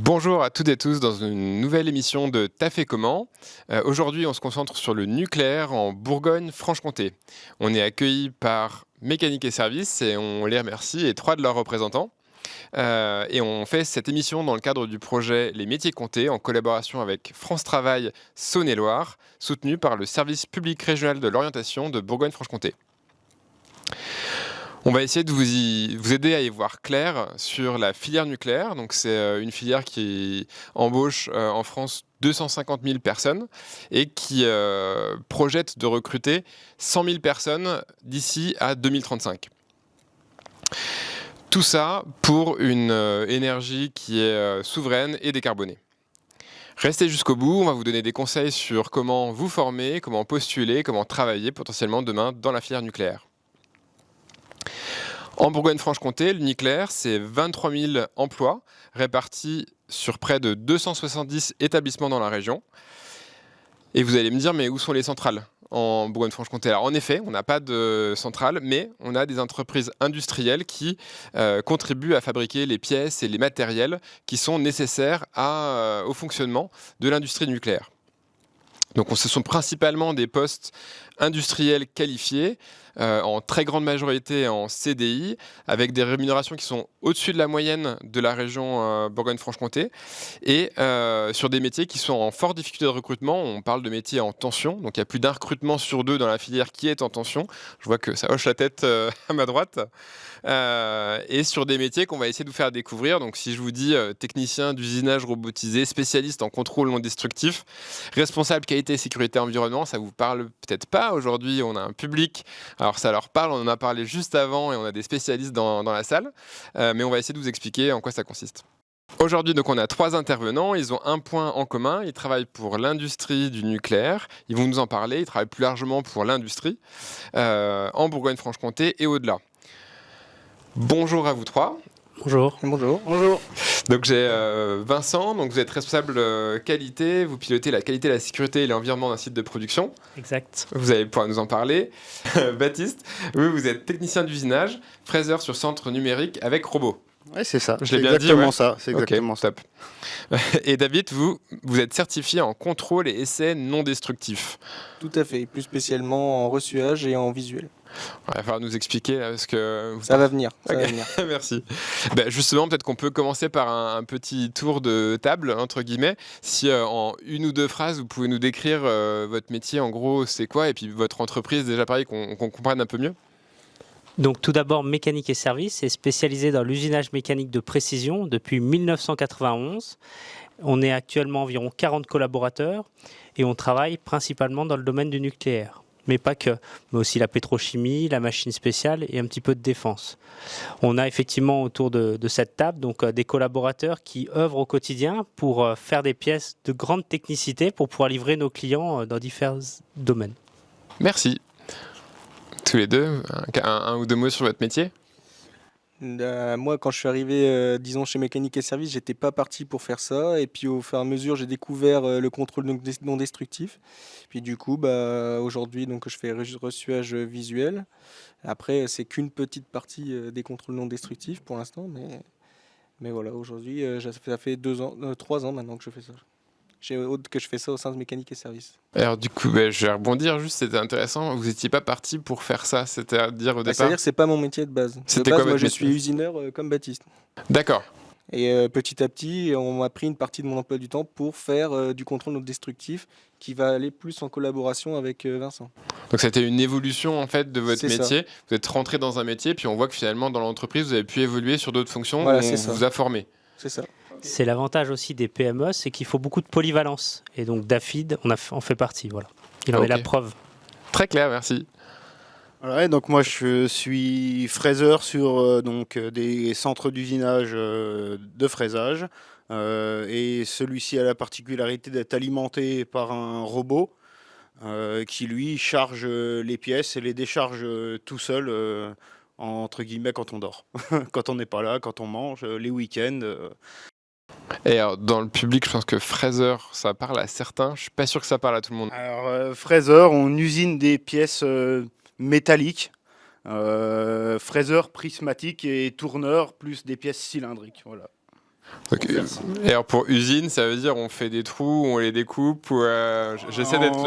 Bonjour à toutes et tous dans une nouvelle émission de T'as fait comment. Aujourd'hui, on se concentre sur le nucléaire en Bourgogne-Franche-Comté. On est accueillis par Mécanique et Services et on les remercie et 3 de leurs représentants. Et on fait cette émission dans le cadre du projet Les Métiers Comté en collaboration avec France Travail Saône-et-Loire, soutenu par le service public régional de l'orientation de Bourgogne-Franche-Comté. On va essayer de vous aider à y voir clair sur la filière nucléaire. Donc c'est une filière qui embauche en France 250 000 personnes et qui projette de recruter 100 000 personnes d'ici à 2035. Tout ça pour une énergie qui est souveraine et décarbonée. Restez jusqu'au bout, on va vous donner des conseils sur comment vous former, comment postuler, comment travailler potentiellement demain dans la filière nucléaire. En Bourgogne-Franche-Comté, le nucléaire, c'est 23 000 emplois répartis sur près de 270 établissements dans la région. Et vous allez me dire, mais où sont les centrales en Bourgogne-Franche-Comté? Alors en effet, on n'a pas de centrale, mais on a des entreprises industrielles qui contribuent à fabriquer les pièces et les matériels qui sont nécessaires au fonctionnement de l'industrie nucléaire. Donc ce sont principalement des postes industriels qualifiés, en très grande majorité en CDI, avec des rémunérations qui sont au-dessus de la moyenne de la région Bourgogne-Franche-Comté, et sur des métiers qui sont en forte difficulté de recrutement. On parle de métiers en tension, donc il y a plus d'un recrutement sur deux dans la filière qui est en tension. Je vois que ça hoche la tête à ma droite. Et sur des métiers qu'on va essayer de vous faire découvrir. Donc si je vous dis technicien d'usinage robotisé, spécialiste en contrôle non destructif, responsable qualité, sécurité, environnement, ça vous parle peut-être pas. Aujourd'hui, on a un public, alors ça leur parle, on en a parlé juste avant et on a des spécialistes dans la salle, mais on va essayer de vous expliquer en quoi ça consiste. Aujourd'hui, donc, on a 3 intervenants, ils ont un point en commun, ils travaillent pour l'industrie du nucléaire, ils vont nous en parler, ils travaillent plus largement pour l'industrie, en Bourgogne-Franche-Comté et au-delà. Bonjour à vous 3. Bonjour. Bonjour. Bonjour. Donc j'ai Vincent, donc vous êtes responsable qualité, vous pilotez la qualité, la sécurité et l'environnement d'un site de production. Exact. Vous allez pouvoir nous en parler. Baptiste, vous êtes technicien d'usinage, fraiseur sur centre numérique avec robot. Ouais, c'est ça. Je l'ai bien dit, ouais. C'est exactement ça. Top. Et David, vous êtes certifié en contrôle et essai non destructif. Tout à fait, plus spécialement en reçuage et en visuel. Il va falloir nous expliquer parce que... Ça va venir. Merci. Justement, peut-être qu'on peut commencer par un petit tour de table, entre guillemets. Si en une ou deux phrases, vous pouvez nous décrire votre métier, en gros, c'est quoi? Et puis votre entreprise, déjà pareil, qu'on comprenne un peu mieux. Donc tout d'abord, Mécanique et Services est spécialisé dans l'usinage mécanique de précision depuis 1991. On est actuellement environ 40 collaborateurs et on travaille principalement dans le domaine du nucléaire. Mais pas que, mais aussi la pétrochimie, la machine spéciale et un petit peu de défense. On a effectivement autour de cette table donc, des collaborateurs qui œuvrent au quotidien pour faire des pièces de grande technicité pour pouvoir livrer nos clients dans différents domaines. Merci. Tous les deux, un ou deux mots sur votre métier? Moi, quand je suis arrivé, disons, chez Mécanique et Services, j'étais pas parti pour faire ça. Et puis, au fur et à mesure, j'ai découvert le contrôle non destructif. Puis, du coup, aujourd'hui, donc, je fais reçuage visuel. Après, c'est qu'une petite partie des contrôles non destructifs pour l'instant. Mais voilà, aujourd'hui, ça fait 3 ans maintenant que je fais ça. Que je fais ça au sein de Mécanique et Services. Alors du coup, je vais rebondir juste, c'était intéressant. Vous n'étiez pas parti pour faire ça, c'est-à-dire au départ. C'est-à-dire que c'est pas mon métier de base. C'était de base, quoi moi, votre je métier? suis usineur comme Baptiste. D'accord. Et petit à petit, on m'a pris une partie de mon emploi du temps pour faire du contrôle non destructif qui va aller plus en collaboration avec Vincent. Donc c'était une évolution en fait de votre C'est métier. ça. Vous êtes rentré dans un métier, puis on voit que finalement dans l'entreprise, vous avez pu évoluer sur d'autres fonctions Voilà, où on c'est ça. vous a formé. C'est ça. C'est l'avantage aussi des PME, c'est qu'il faut beaucoup de polyvalence. Et donc Dafid en fait partie. Voilà. Il en est la preuve. Très clair, merci. Voilà, donc moi je suis fraiseur sur des centres d'usinage de fraisage. Et celui-ci a la particularité d'être alimenté par un robot qui lui charge les pièces et les décharge tout seul, entre guillemets, quand on dort. Quand on n'est pas là, quand on mange, les week-ends. Et alors, dans le public, je pense que fraiseur, ça parle à certains. Je suis pas sûr que ça parle à tout le monde. Alors, fraiseur, on usine des pièces métalliques, fraiseur prismatique et tourneur, plus des pièces cylindriques. Voilà. Ok. Et alors pour usine, ça veut dire on fait des trous, on les découpe ou j'essaie d'être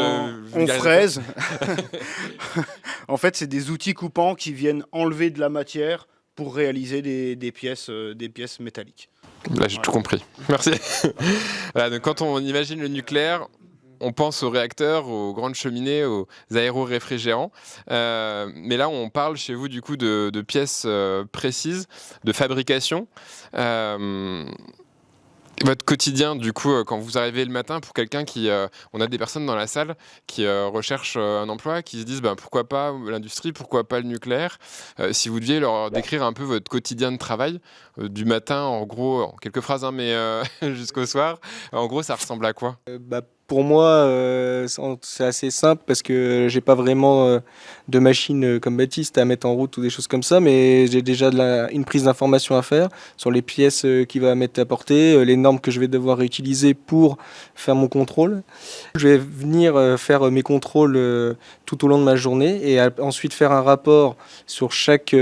On fraise. En fait, c'est des outils coupants qui viennent enlever de la matière pour réaliser des pièces métalliques. Là, j'ai tout compris. Merci. Voilà, donc quand on imagine le nucléaire, on pense aux réacteurs, aux grandes cheminées, aux aéroréfrigérants. Mais là, on parle chez vous du coup de pièces précises, de fabrication. Votre quotidien, du coup, quand vous arrivez le matin, pour quelqu'un qui... on a des personnes dans la salle qui recherchent un emploi, qui se disent pourquoi pas l'industrie, pourquoi pas le nucléaire. Si vous deviez leur décrire un peu votre quotidien de travail, du matin, en gros, en quelques phrases, mais jusqu'au soir, en gros, ça ressemble à quoi? Pour moi, c'est assez simple parce que j'ai pas vraiment de machine comme Baptiste à mettre en route ou des choses comme ça, mais j'ai déjà une prise d'information à faire sur les pièces qu'il va m'être apportées, les normes que je vais devoir réutiliser pour faire mon contrôle. Je vais venir faire mes contrôles tout au long de ma journée et ensuite faire un rapport sur chaque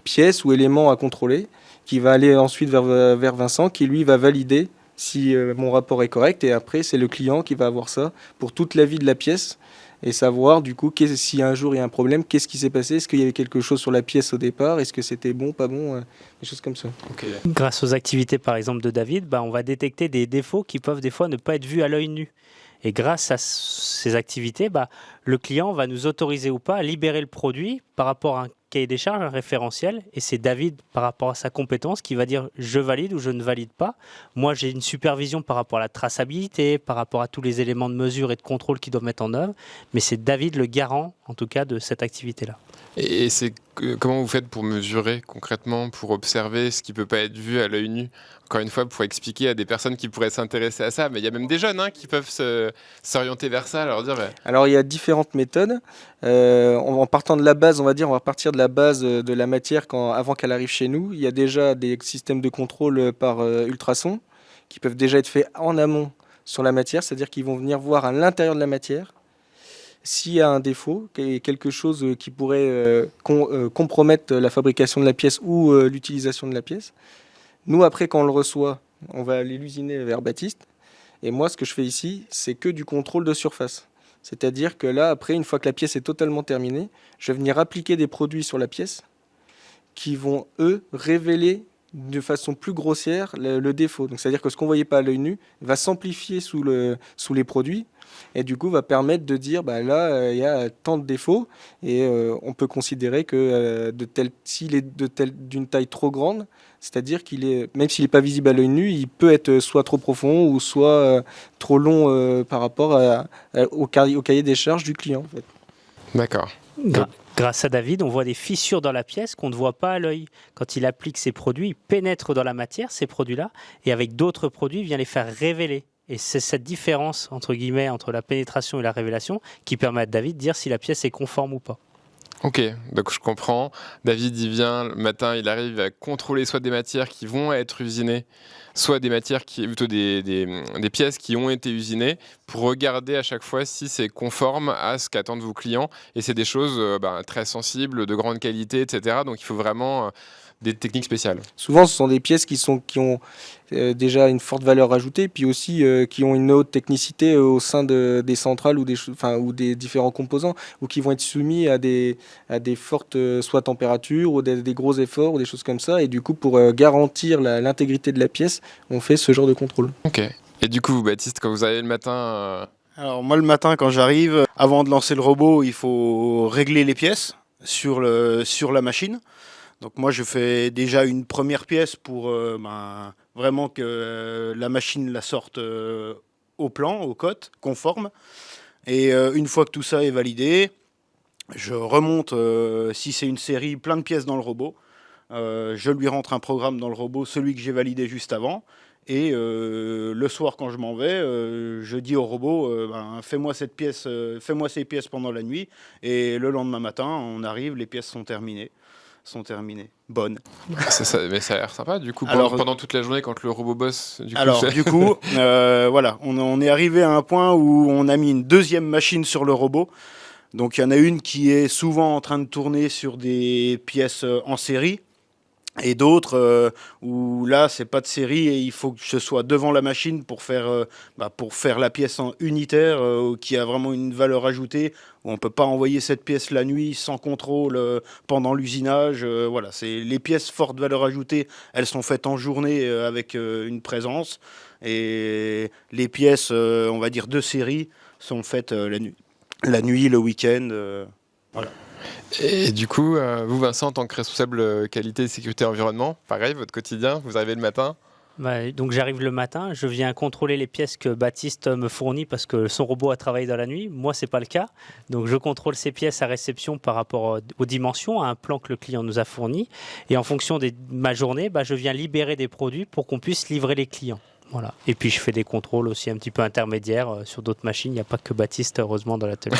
pièce ou élément à contrôler qui va aller ensuite vers Vincent qui lui va valider si mon rapport est correct, et après c'est le client qui va avoir ça pour toute la vie de la pièce et savoir du coup si un jour il y a un problème, qu'est-ce qui s'est passé, est-ce qu'il y avait quelque chose sur la pièce au départ, est-ce que c'était bon, pas bon, des choses comme ça. Okay. Grâce aux activités par exemple de David, on va détecter des défauts qui peuvent des fois ne pas être vus à l'œil nu. Et grâce à ces activités, le client va nous autoriser ou pas à libérer le produit par rapport à un cahier des charges, un référentiel. Et c'est David, par rapport à sa compétence, qui va dire je valide ou je ne valide pas. Moi, j'ai une supervision par rapport à la traçabilité, par rapport à tous les éléments de mesure et de contrôle qui doivent mettre en œuvre. Mais c'est David le garant, en tout cas, de cette activité-là. Et comment vous faites pour mesurer concrètement, pour observer ce qui ne peut pas être vu à l'œil nu? Encore une fois, pour expliquer à des personnes qui pourraient s'intéresser à ça, mais il y a même des jeunes qui peuvent s'orienter vers ça, leur dire... Alors il y a différentes méthodes. En partant de la base, on va partir de la base de la matière avant qu'elle arrive chez nous. Il y a déjà des systèmes de contrôle par ultrasons qui peuvent déjà être faits en amont sur la matière, c'est-à-dire qu'ils vont venir voir à l'intérieur de la matière s'il y a un défaut, quelque chose qui pourrait compromettre la fabrication de la pièce ou l'utilisation de la pièce. Nous, après, quand on le reçoit, on va aller l'usiner vers Baptiste. Et moi, ce que je fais ici, c'est que du contrôle de surface. C'est-à-dire que là, après, une fois que la pièce est totalement terminée, je vais venir appliquer des produits sur la pièce qui vont, eux, révéler de façon plus grossière le défaut. Donc, c'est-à-dire que ce qu'on ne voyait pas à l'œil nu va s'amplifier sous les produits et du coup va permettre de dire là, il y a tant de défauts et on peut considérer que s'il est d'une taille trop grande, c'est-à-dire même s'il n'est pas visible à l'œil nu, il peut être soit trop profond ou soit trop long par rapport au cahier des charges du client. En fait. D'accord. Grâce à David, on voit des fissures dans la pièce qu'on ne voit pas à l'œil. Quand il applique ces produits, il pénètre dans la matière, ces produits-là, et avec d'autres produits, il vient les faire révéler. Et c'est cette différence, entre guillemets, entre la pénétration et la révélation qui permet à David de dire si la pièce est conforme ou pas. Ok, donc je comprends. David, il vient le matin, il arrive à contrôler soit des matières qui vont être usinées, soit des matières plutôt des pièces qui ont été usinées, pour regarder à chaque fois si c'est conforme à ce qu'attendent vos clients. Et c'est des choses très sensibles, de grande qualité, etc. Donc il faut vraiment des techniques spéciales. Souvent, ce sont des pièces qui ont déjà une forte valeur ajoutée, puis aussi qui ont une haute technicité au sein des centrales ou des différents composants, ou qui vont être soumis à des fortes soit températures ou des gros efforts ou des choses comme ça. Et du coup, pour garantir l'intégrité de la pièce, on fait ce genre de contrôle. Ok. Et du coup, vous, Baptiste, quand vous arrivez le matin... Alors moi, le matin, quand j'arrive, avant de lancer le robot, il faut régler les pièces sur la machine. Donc moi, je fais déjà une première pièce pour vraiment que la machine la sorte au plan, aux cotes, conforme. Et une fois que tout ça est validé, je remonte, si c'est une série, plein de pièces dans le robot. Je lui rentre un programme dans le robot, celui que j'ai validé juste avant. Et le soir, quand je m'en vais, je dis au robot, fais-moi ces pièces pendant la nuit. Et le lendemain matin, on arrive, les pièces sont terminées. Bonnes. Mais ça a l'air sympa, du coup, pendant toute la journée, quand le robot bosse. Voilà, on est arrivé à un point où on a mis une deuxième machine sur le robot. Donc il y en a une qui est souvent en train de tourner sur des pièces en série. Et d'autres où là, c'est pas de série et il faut que je sois devant la machine pour faire la pièce en unitaire qui a vraiment une valeur ajoutée. Où on peut pas envoyer cette pièce la nuit sans contrôle pendant l'usinage. Voilà, c'est les pièces forte valeur ajoutée. Elles sont faites en journée avec une présence. Et les pièces, on va dire de série, sont faites la nuit, le week-end. Voilà. Et du coup, vous, Vincent, en tant que responsable qualité, sécurité, environnement, pareil, votre quotidien, vous arrivez le matin? Donc j'arrive le matin, je viens contrôler les pièces que Baptiste me fournit parce que son robot a travaillé dans la nuit. Moi, c'est pas le cas. Donc je contrôle ces pièces à réception par rapport aux dimensions, à un plan que le client nous a fourni. Et en fonction de ma journée, je viens libérer des produits pour qu'on puisse livrer les clients. Voilà. Et puis je fais des contrôles aussi un petit peu intermédiaires sur d'autres machines. Il n'y a pas que Baptiste, heureusement, dans l'atelier.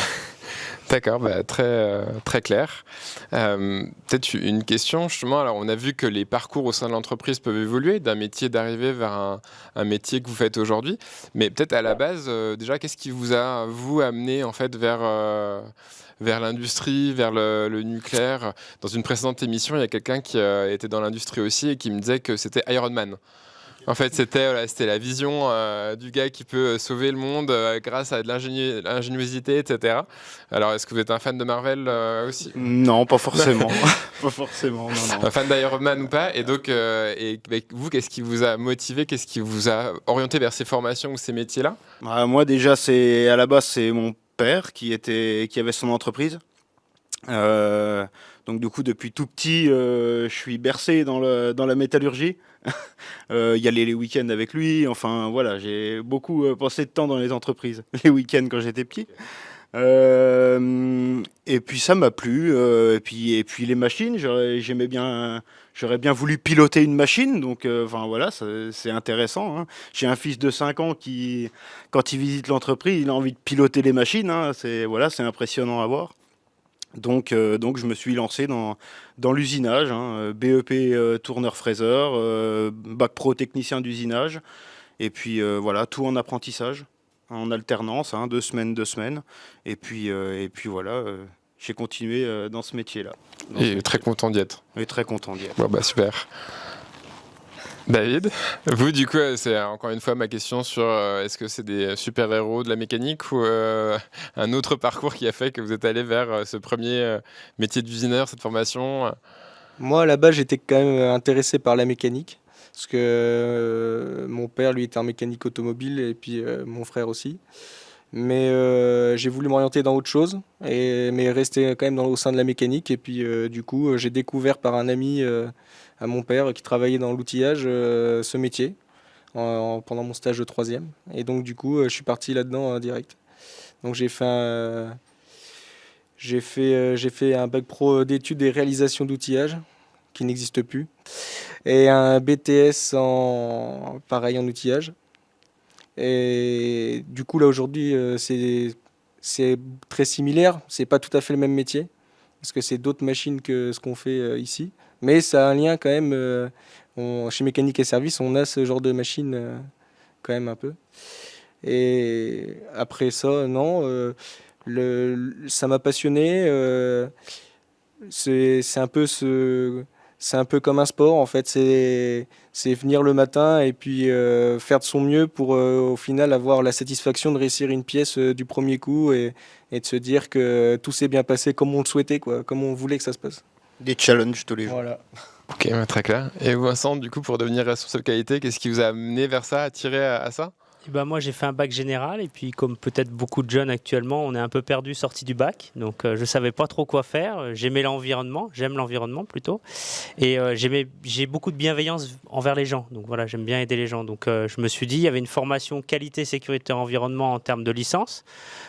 D'accord, très clair. Peut-être une question, justement. Alors, on a vu que les parcours au sein de l'entreprise peuvent évoluer, d'un métier d'arriver vers un métier que vous faites aujourd'hui. Mais peut-être à la base, déjà, qu'est-ce qui vous a, vous, amené en fait vers l'industrie, vers le nucléaire? Dans une précédente émission, il y a quelqu'un qui était dans l'industrie aussi et qui me disait que c'était Iron Man. En fait, c'était la vision du gars qui peut sauver le monde grâce à de l'ingéniosité, etc. Alors, est-ce que vous êtes un fan de Marvel aussi? Non, pas forcément. Pas forcément, non. Un fan d'Iron Man ou pas? Et donc, vous, qu'est-ce qui vous a motivé? Qu'est-ce qui vous a orienté vers ces formations ou ces métiers-là? Moi, déjà, à la base, c'est mon père qui avait son entreprise. Donc du coup, depuis tout petit, je suis bercé dans la métallurgie. Y aller les week-ends avec lui. Enfin voilà, j'ai beaucoup passé de temps dans les entreprises, les week-ends quand j'étais petit. Et puis ça m'a plu. Et puis les machines, j'aurais bien voulu piloter une machine. Donc enfin voilà, c'est intéressant. Hein. J'ai un fils de 5 ans qui, quand il visite l'entreprise, il a envie de piloter les machines. Hein. C'est impressionnant à voir. Donc je me suis lancé dans l'usinage, hein, BEP tourneur-fraiseur, bac pro technicien d'usinage, et puis voilà, tout en apprentissage, en alternance, 2 semaines, 2 semaines, et puis voilà, j'ai continué dans ce métier-là. Et très content d'y être. Et très content d'y être. Bon, super. David, vous du coup, c'est encore une fois ma question sur est-ce que c'est des super-héros de la mécanique ou un autre parcours qui a fait que vous êtes allé vers ce premier métier d'usineur, cette formation? Moi, à la base, j'étais quand même intéressé par la mécanique, parce que mon père, lui, était un mécanique automobile, et puis mon frère aussi. Mais j'ai voulu m'orienter dans autre chose, mais rester quand même au sein de la mécanique. Et puis du coup, j'ai découvert par un ami à mon père qui travaillait dans l'outillage ce métier pendant mon stage de 3e. Et donc du coup, je suis parti là-dedans direct. Donc j'ai fait un bac pro d'études et réalisation d'outillage qui n'existe plus, et un BTS en outillage. Et du coup, là, aujourd'hui, c'est très similaire. C'est pas tout à fait le même métier, parce que c'est d'autres machines que ce qu'on fait ici. Mais ça a un lien quand même. Chez Mécanique et Services, on a ce genre de machine quand même un peu. Et après ça, non, ça m'a passionné. C'est un peu comme un sport, en fait. C'est venir le matin et puis faire de son mieux pour au final avoir la satisfaction de réussir une pièce du premier coup et de se dire que tout s'est bien passé comme on le souhaitait, quoi, comme on voulait que ça se passe. Des challenges tous les jours. Voilà. Ok, très clair. Et vous, Vincent, du coup, pour devenir responsable qualité, qu'est-ce qui vous a amené vers ça, attiré à ça? Moi, j'ai fait un bac général et puis comme peut-être beaucoup de jeunes actuellement, on est un peu perdu sorti du bac. Donc, je ne savais pas trop quoi faire. J'aime l'environnement plutôt. Et j'ai beaucoup de bienveillance envers les gens. Donc voilà, j'aime bien aider les gens. Donc, je me suis dit, il y avait une formation qualité, sécurité, environnement en termes de licence.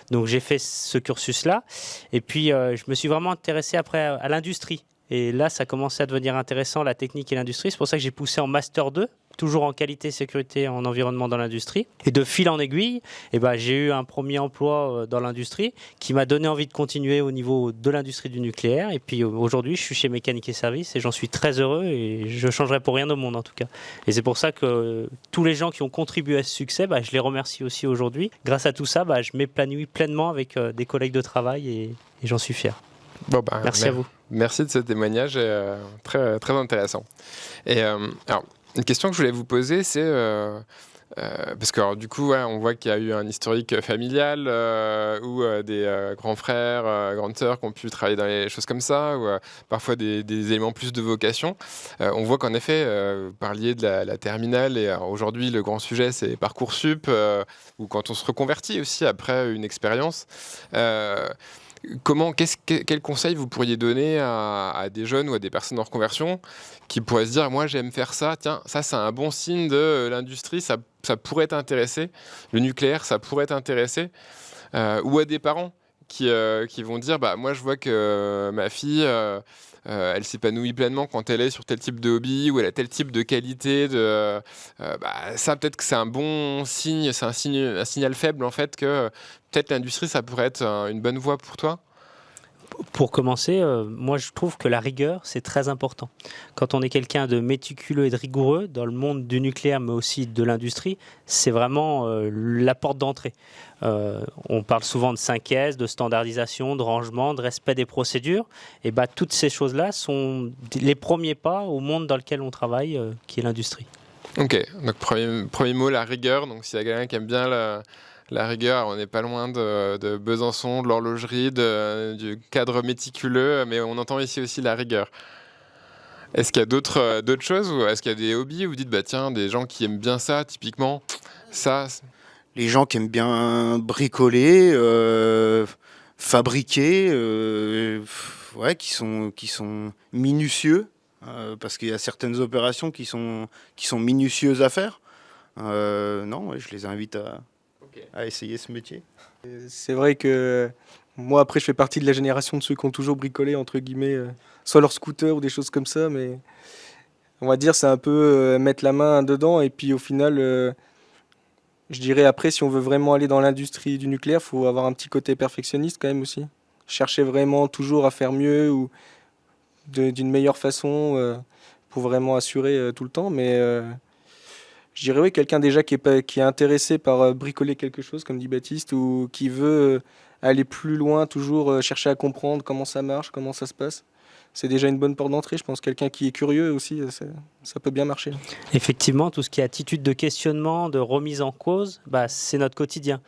Donc, j'ai fait ce cursus-là. Et puis, je me suis vraiment intéressé après à l'industrie. Et là, ça commençait à devenir intéressant, la technique et l'industrie. C'est pour ça que j'ai poussé en Master 2, toujours en qualité, sécurité, en environnement dans l'industrie. Et de fil en aiguille, j'ai eu un premier emploi dans l'industrie qui m'a donné envie de continuer au niveau de l'industrie du nucléaire. Et puis aujourd'hui, je suis chez Mécanique et Services et j'en suis très heureux et je ne changerai pour rien au monde en tout cas. Et c'est pour ça que tous les gens qui ont contribué à ce succès, je les remercie aussi aujourd'hui. Grâce à tout ça, je m'épanouis pleinement avec des collègues de travail et j'en suis fier. Bon, bah, Merci à vous. Merci de ce témoignage, très, très intéressant. Et alors, une question que je voulais vous poser, c'est parce que alors, du coup, on voit qu'il y a eu un historique familial où des grands frères, grandes sœurs qui ont pu travailler dans les choses comme ça, ou parfois des éléments plus de vocation. On voit qu'en effet, vous parliez de la terminale, et aujourd'hui, le grand sujet, c'est Parcoursup, ou quand on se reconvertit aussi après une expérience. Quel conseil vous pourriez donner à des jeunes ou à des personnes en reconversion qui pourraient se dire, moi j'aime faire ça, tiens, ça c'est un bon signe de l'industrie, ça pourrait t'intéresser, le nucléaire, ça pourrait t'intéresser, ou à des parents qui vont dire, bah, moi je vois que ma fille, elle s'épanouit pleinement quand elle est sur tel type de hobby, ou elle a tel type de qualité, ça peut-être que c'est un bon signe, c'est un signal faible en fait que peut-être l'industrie ça pourrait être une bonne voie pour toi. Pour commencer, moi je trouve que la rigueur, c'est très important. Quand on est quelqu'un de méticuleux et de rigoureux dans le monde du nucléaire, mais aussi de l'industrie, c'est vraiment la porte d'entrée. On parle souvent de 5S, de standardisation, de rangement, de respect des procédures. Et toutes ces choses-là sont les premiers pas au monde dans lequel on travaille, qui est l'industrie. Ok, donc premier mot, la rigueur. Donc s'il y a quelqu'un qui aime bien la rigueur, on n'est pas loin de Besançon, de l'horlogerie, du cadre méticuleux, mais on entend ici aussi la rigueur. Est-ce qu'il y a d'autres choses, ou est-ce qu'il y a des hobbies où vous dites, bah tiens, des gens qui aiment bien ça, typiquement, ça... Les gens qui aiment bien bricoler, fabriquer, qui sont minutieux, parce qu'il y a certaines opérations qui sont minutieuses à faire. Je les invite à essayer ce métier. C'est vrai que moi, après, je fais partie de la génération de ceux qui ont toujours bricolé, entre guillemets, soit leur scooter ou des choses comme ça, mais on va dire c'est un peu mettre la main dedans, et puis au final, je dirais après, si on veut vraiment aller dans l'industrie du nucléaire, il faut avoir un petit côté perfectionniste quand même aussi. Chercher vraiment toujours à faire mieux ou d'une meilleure façon pour vraiment assurer tout le temps, mais... je dirais oui, quelqu'un déjà qui est intéressé par bricoler quelque chose, comme dit Baptiste, ou qui veut aller plus loin, toujours chercher à comprendre comment ça marche, comment ça se passe. C'est déjà une bonne porte d'entrée, je pense. Quelqu'un qui est curieux aussi, ça peut bien marcher. Effectivement, tout ce qui est attitude de questionnement, de remise en cause, c'est notre quotidien.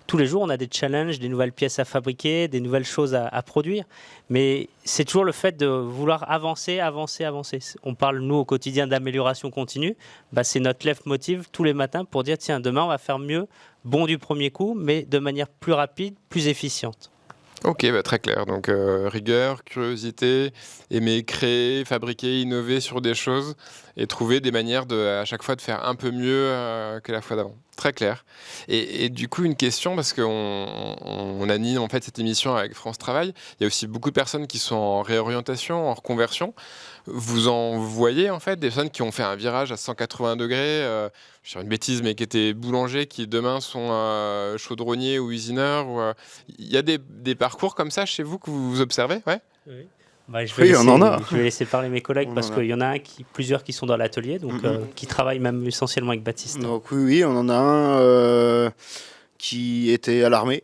Tous les jours, on a des challenges, des nouvelles pièces à fabriquer, des nouvelles choses à produire. Mais c'est toujours le fait de vouloir avancer. On parle, nous, au quotidien d'amélioration continue. C'est notre leitmotiv tous les matins pour dire, tiens, demain, on va faire mieux, bon du premier coup, mais de manière plus rapide, plus efficiente. Ok, très clair. Donc rigueur, curiosité, aimer créer, fabriquer, innover sur des choses et trouver des manières à chaque fois de faire un peu mieux que la fois d'avant. Très clair. Et du coup, une question, parce qu'on anime en fait cette émission avec France Travail. Il y a aussi beaucoup de personnes qui sont en réorientation, en reconversion. Vous en voyez en fait des personnes qui ont fait un virage à 180 degrés, je vais dire une bêtise, mais qui étaient boulangers, qui demain sont chaudronniers ou usineurs. Il y a des parcours comme ça chez vous que vous observez, ouais? Oui. Je vais laisser parler mes collègues parce qu'il y en a plusieurs qui sont dans l'atelier, donc qui travaillent même essentiellement avec Baptiste. Donc oui, on en a un qui était à l'armée,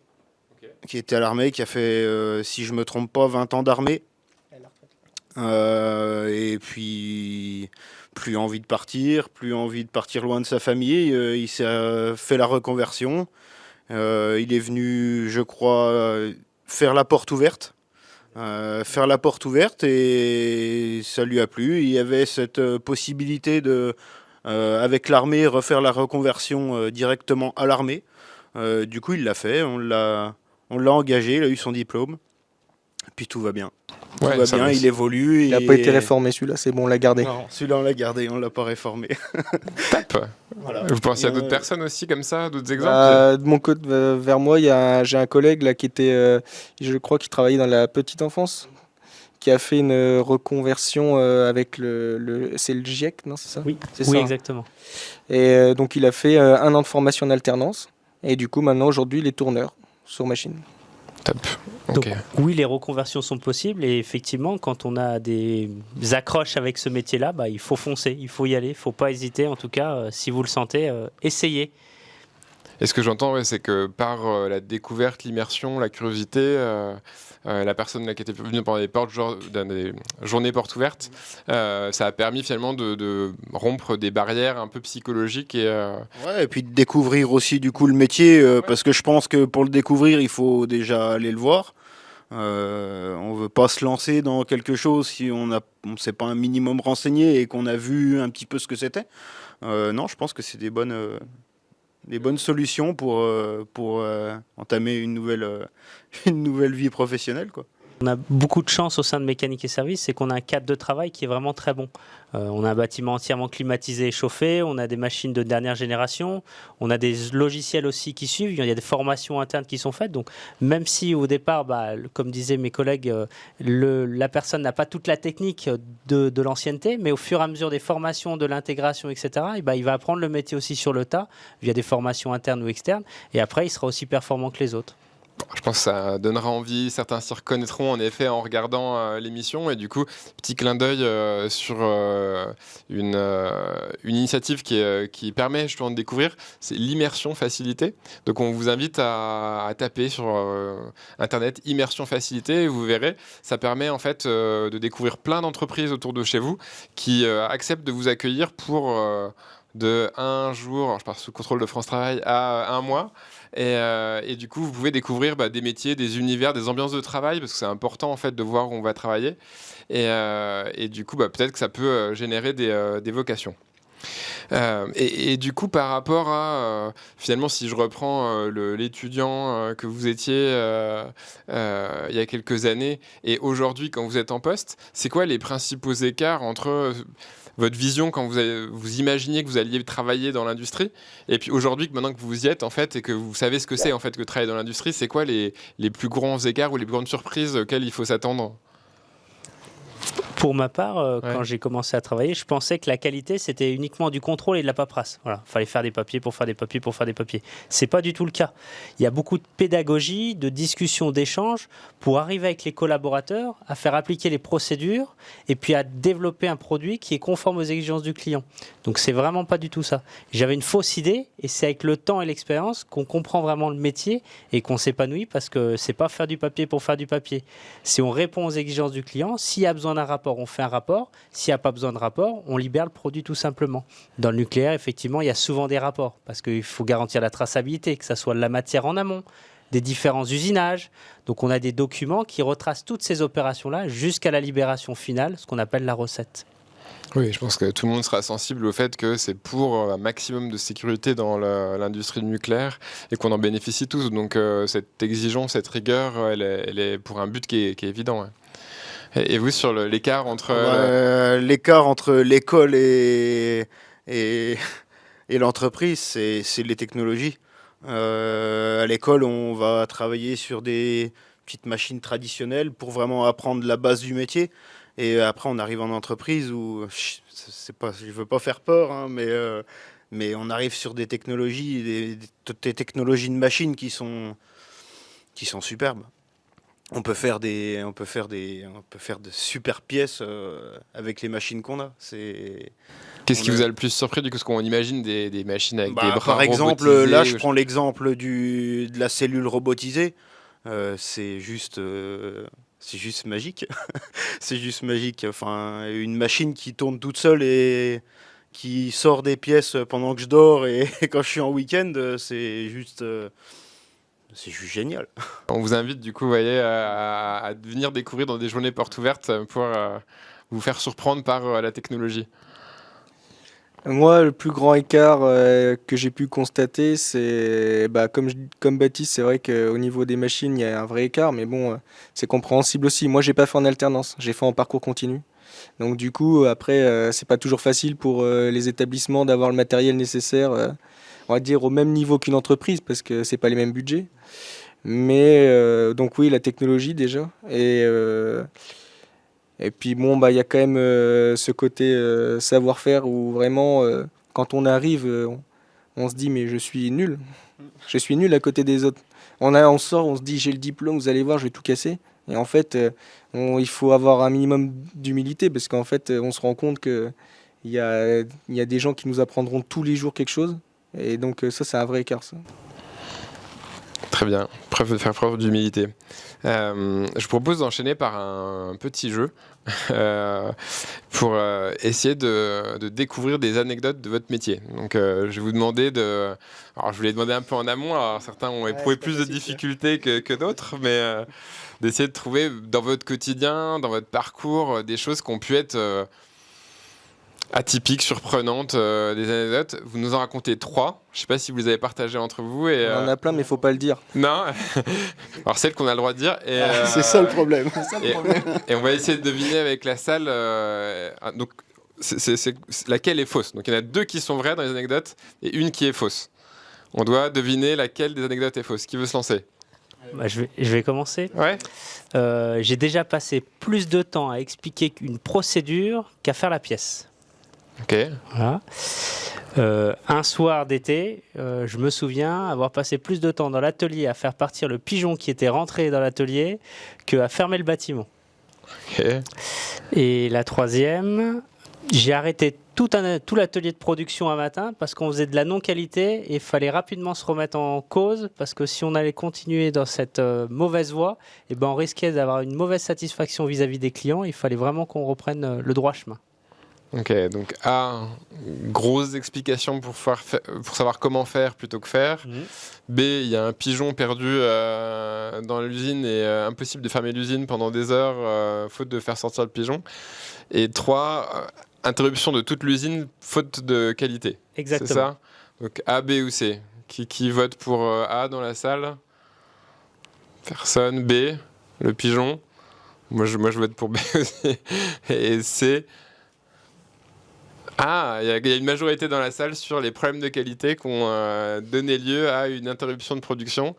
qui a fait, si je me trompe pas, 20 ans d'armée. Et puis plus envie de partir loin de sa famille. Il s'est fait la reconversion. Il est venu, je crois, faire la porte ouverte. Et ça lui a plu. Il y avait cette possibilité de, avec l'armée, refaire la reconversion directement à l'armée. Du coup, il l'a fait. On l'a engagé. Il a eu son diplôme. Puis tout va bien. Tout va bien, il évolue. Il n'a pas été réformé, celui-là, c'est bon, on l'a gardé. Non, celui-là, on l'a gardé, on ne l'a pas réformé. Top. Voilà. Vous pensez à d'autres personnes aussi comme ça, d'autres exemples? De mon côté, vers moi, j'ai un collègue là, qui était, je crois, qui travaillait dans la petite enfance, qui a fait une reconversion avec c'est le GIEC, non, c'est ça? Oui, c'est oui ça. Exactement. Et donc, il a fait 1 an de formation en alternance. Et du coup, maintenant, aujourd'hui, il est tourneur sur machine. Top. Donc, okay. Oui, les reconversions sont possibles et effectivement, quand on a des accroches avec ce métier-là, il faut foncer, il faut y aller, il ne faut pas hésiter. En tout cas, si vous le sentez, essayez. Et ce que j'entends, ouais, c'est que par la découverte, l'immersion, la curiosité, la personne là, qui était venue pendant des journées portes ouvertes, ça a permis finalement de rompre des barrières un peu psychologiques. Ouais, et puis de découvrir aussi du coup le métier, parce que je pense que pour le découvrir, il faut déjà aller le voir. On veut pas se lancer dans quelque chose si on s'est pas un minimum renseigné et qu'on a vu un petit peu ce que c'était. Non, je pense que c'est des bonnes solutions pour entamer une nouvelle vie professionnelle, quoi. On a beaucoup de chance au sein de Mécanique et Services, c'est qu'on a un cadre de travail qui est vraiment très bon. On a un bâtiment entièrement climatisé et chauffé, on a des machines de dernière génération, on a des logiciels aussi qui suivent, il y a des formations internes qui sont faites. Donc même si au départ, comme disaient mes collègues, la personne n'a pas toute la technique de l'ancienneté, mais au fur et à mesure des formations, de l'intégration, etc., il va apprendre le métier aussi sur le tas, via des formations internes ou externes, et après il sera aussi performant que les autres. Je pense que ça donnera envie, certains s'y reconnaîtront en effet en regardant l'émission. Et du coup, petit clin d'œil sur une initiative qui permet justement de découvrir, c'est l'immersion facilité. Donc on vous invite à taper sur internet immersion facilité et vous verrez, ça permet en fait de découvrir plein d'entreprises autour de chez vous qui acceptent de vous accueillir pour de un jour, alors je pars sous contrôle de France Travail, à un mois. Et du coup, vous pouvez découvrir des métiers, des univers, des ambiances de travail, parce que c'est important en fait de voir où on va travailler. Et du coup, peut-être que ça peut générer des vocations. Et du coup, par rapport à, finalement, si je reprends l'étudiant que vous étiez il y a quelques années et aujourd'hui quand vous êtes en poste, c'est quoi les principaux écarts entre votre vision quand vous imaginiez que vous alliez travailler dans l'industrie et puis aujourd'hui, maintenant que vous y êtes en fait et que vous savez ce que c'est en fait que travailler dans l'industrie, c'est quoi les plus grands écarts ou les plus grandes surprises auxquelles il faut s'attendre? Pour ma part, quand j'ai commencé à travailler, je pensais que la qualité, c'était uniquement du contrôle et de la paperasse. Voilà, fallait faire des papiers pour faire des papiers pour faire des papiers. C'est pas du tout le cas. Il y a beaucoup de pédagogie, de discussion, d'échange pour arriver avec les collaborateurs à faire appliquer les procédures et puis à développer un produit qui est conforme aux exigences du client. Donc c'est vraiment pas du tout ça. J'avais une fausse idée et c'est avec le temps et l'expérience qu'on comprend vraiment le métier et qu'on s'épanouit parce que c'est pas faire du papier pour faire du papier. Si on répond aux exigences du client, s'il y a besoin d'un rapport, on fait un rapport. S'il n'y a pas besoin de rapport, on libère le produit tout simplement. Dans le nucléaire, effectivement, il y a souvent des rapports parce qu'il faut garantir la traçabilité, que ce soit de la matière en amont, des différents usinages. Donc on a des documents qui retracent toutes ces opérations-là jusqu'à la libération finale, ce qu'on appelle la recette. Oui, je pense que tout le monde sera sensible au fait que c'est pour un maximum de sécurité dans l'industrie nucléaire et qu'on en bénéficie tous. Donc cette exigence, cette rigueur, elle est pour un but qui est évident. Ouais. Et vous, sur l'écart entre... L'écart entre l'école et l'entreprise, c'est les technologies. À l'école, on va travailler sur des petites machines traditionnelles pour vraiment apprendre la base du métier. Et après, on arrive en entreprise où, je veux pas faire peur, hein, mais on arrive sur des technologies, des technologies de machines qui sont superbes. On peut faire de super pièces avec les machines qu'on a. Qu'est-ce qui vous a le plus surpris du coup, parce qu'on imagine des machines avec des bras par exemple, robotisés, là, je prends l'exemple de la cellule robotisée. C'est juste magique. C'est juste magique. Enfin, une machine qui tourne toute seule et qui sort des pièces pendant que je dors et quand je suis en week-end, c'est juste génial. On vous invite du coup, vous voyez, à venir découvrir dans des journées portes ouvertes pour vous faire surprendre par la technologie. Moi, le plus grand écart que j'ai pu constater, c'est comme Baptiste, c'est vrai qu'au niveau des machines, il y a un vrai écart, mais bon, c'est compréhensible aussi. Moi, j'ai pas fait en alternance, j'ai fait en parcours continu. Donc du coup, après, c'est pas toujours facile pour les établissements d'avoir le matériel nécessaire, on va dire au même niveau qu'une entreprise, parce que c'est pas les mêmes budgets. Mais donc oui, la technologie déjà. Et puis bon, il y a quand même ce côté savoir-faire où vraiment, quand on arrive, on se dit mais je suis nul. Je suis nul à côté des autres. On sort, on se dit j'ai le diplôme, vous allez voir, je vais tout casser. Et en fait, il faut avoir un minimum d'humilité parce qu'en fait, on se rend compte qu'il y a des gens qui nous apprendront tous les jours quelque chose. Et donc ça, c'est un vrai écart, ça. Très bien, faire preuve d'humilité. Je vous propose d'enchaîner par un petit jeu pour essayer de découvrir des anecdotes de votre métier. Donc je vais vous demander de... Alors je vous l'ai demandé un peu en amont, alors certains ont éprouvé plus de difficultés que d'autres, mais d'essayer de trouver dans votre quotidien, dans votre parcours, des choses qui ont pu être... atypiques, surprenantes, des anecdotes. Vous nous en racontez 3. Je ne sais pas si vous les avez partagées entre vous. Et, On en a plein, mais il ne faut pas le dire. Non. Alors celle qu'on a le droit de dire. Et, C'est ça le problème. et on va essayer de deviner avec la salle. Donc, laquelle est fausse. Donc il y en a 2 qui sont vraies dans les anecdotes et une qui est fausse. On doit deviner laquelle des anecdotes est fausse. Qui veut se lancer? Je vais commencer. Ouais. J'ai déjà passé plus de temps à expliquer une procédure qu'à faire la pièce. Ok. Voilà. Un soir d'été, je me souviens avoir passé plus de temps dans l'atelier à faire partir le pigeon qui était rentré dans l'atelier qu'à fermer le bâtiment. Ok. Et la 3e, j'ai arrêté tout l'atelier de production un matin parce qu'on faisait de la non-qualité et il fallait rapidement se remettre en cause parce que si on allait continuer dans cette mauvaise voie, eh ben on risquait d'avoir une mauvaise satisfaction vis-à-vis des clients. Il fallait vraiment qu'on reprenne le droit chemin. Ok, donc A, grosse explication pour savoir comment faire plutôt que faire. B, il y a un pigeon perdu dans l'usine et impossible de fermer l'usine pendant des heures faute de faire sortir le pigeon. Et 3, interruption de toute l'usine faute de qualité. Exactement. C'est ça? Donc A, B ou C. Qui vote pour A dans la salle? Personne. B, le pigeon. Moi je vote pour B aussi. Et C. Ah, il y a une majorité dans la salle sur les problèmes de qualité qui ont donné lieu à une interruption de production.